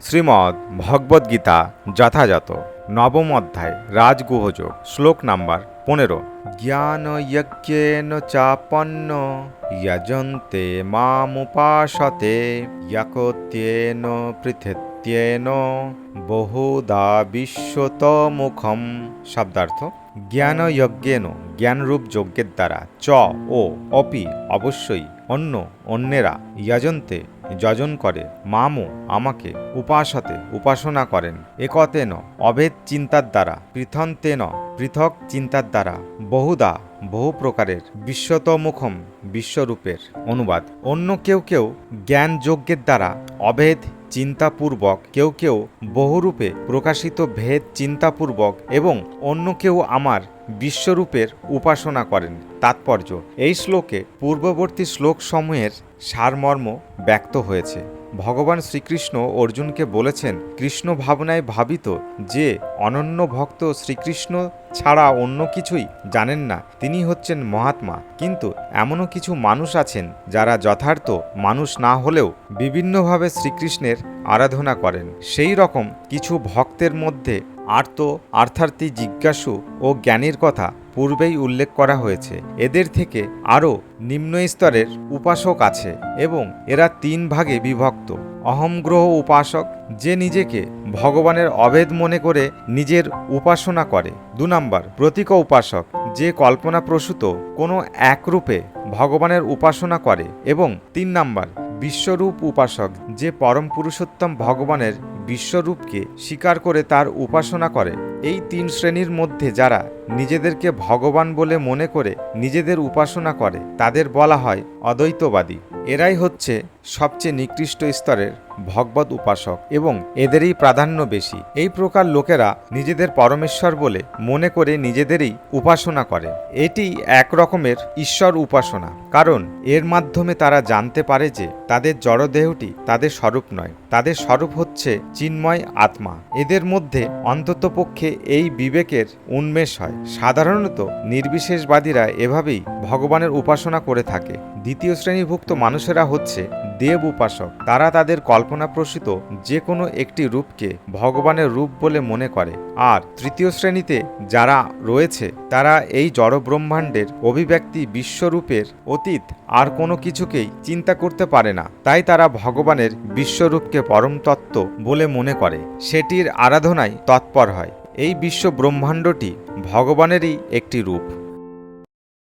শ্রীমদ্ ভগবদ্গীতা যথাযথ নবম অধ্যায় রাজগুহযোগ শ্লোক নাম্বার 15। জ্ঞানযজ্ঞেন চাপন্ন যজন্তে মামুপাসতে যকত্যেন পৃথিত্যেন বহুধা বিশ্বতমুখম। শব্দার্থ: জ্ঞানযজ্ঞেন জ্ঞানরূপ যজ্ঞের দ্বারা, চ ও অপি অবশ্যই, অন্য অন্যেরা, যজন্তে যজন করে, মামু আমাকে, উপাসতে উপাসনা করেন, একতেন অভেদ চিন্তার দ্বারা, পৃথন্তেন পৃথক চিন্তার দ্বারা, বহুদা বহু প্রকারের, বিশ্বতমুখম বিশ্বরূপের। অনুবাদ: অন্য কেউ কেউ জ্ঞান যজ্ঞের দ্বারা অভেদ চিন্তাপূর্বক, কেউ কেউ বহুরূপে প্রকাশিত ভেদ চিন্তাপূর্বক এবং অন্য কেউ আমার বিশ্বরূপের উপাসনা করেন। তাৎপর্য: এই শ্লোকে পূর্ববর্তী শ্লোকসমূহের সারমর্ম ব্যক্ত হয়েছে। ভগবান শ্রীকৃষ্ণ অর্জুনকে বলেছেন, কৃষ্ণ ভাবনায় ভাবিত যে অনন্য ভক্ত শ্রীকৃষ্ণ ছাড়া অন্য কিছুই জানেন না, তিনি হচ্ছেন মহাত্মা। কিন্তু এমনও কিছু মানুষ আছেন যারা যথার্থ মানুষ না হলেও বিভিন্নভাবে শ্রীকৃষ্ণের আরাধনা করেন। সেই রকম কিছু ভক্তের মধ্যে আর্ত, অর্থার্থী, জিজ্ঞাসু ও জ্ঞানীর কথা পূর্বেই উল্লেখ করা হয়েছে। এদের থেকে আরও নিম্ন স্তরের উপাসক আছে এবং এরা 3 ভাগে বিভক্ত। অহমগ্রহ উপাসক, যে নিজেকে ভগবানের অভেদ মনে করে নিজের উপাসনা করে। 2 নম্বর প্রতীক উপাসক, যে কল্পনাপ্রসূত কোনো এক রূপে ভগবানের উপাসনা করে। এবং 3 নম্বর বিশ্বরূপ উপাসক, যে পরম পুরুষোত্তম ভগবানের বিশ্বরূপকে স্বীকার করে তার উপাসনা করে। এই 3 শ্রেণীর মধ্যে যারা নিজেদেরকে ভগবান বলে মনে করে নিজেদের উপাসনা করে তাদের বলা হয় অদ্বৈতবাদী। এরাই হচ্ছে সবচেয়ে নিকৃষ্ট স্তরের ভগবত উপাসক এবং এদেরই প্রাধান্য বেশি। এই প্রকার লোকেরা নিজেদের পরমেশ্বর বলে মনে করে নিজেদেরই উপাসনা করে। এটি এক রকমের ঈশ্বর উপাসনা, কারণ এর মাধ্যমে তারা জানতে পারে যে তাদের জড়দেহটি তাদের স্বরূপ নয়, তাদের স্বরূপ হচ্ছে চিন্ময় আত্মা। এদের মধ্যে অন্ততপক্ষে এই বিবেকের উন্মেষ হয়। সাধারণত নির্বিশেষবাদীরা এভাবেই ভগবানের উপাসনা করে থাকে। দ্বিতীয় শ্রেণীভুক্ত মানুষেরা হচ্ছে দেব উপাসক। তারা তাদের কল্পনাপ্রসূত যে কোনো একটি রূপকে ভগবানের রূপ বলে মনে করে। আর তৃতীয় শ্রেণীতে যারা রয়েছে তারা এই জড় ব্রহ্মাণ্ডের অভিব্যক্তি বিশ্বরূপের অতীত আর কোনো কিছুকেই চিন্তা করতে পারে না। তাই তারা ভগবানের বিশ্বরূপকে পরম তত্ত্ব বলে মনে করে, সেটির আরাধনায় তৎপর হয়। এই বিশ্ব ব্রহ্মাণ্ডটি ভগবানেরই একটি রূপ।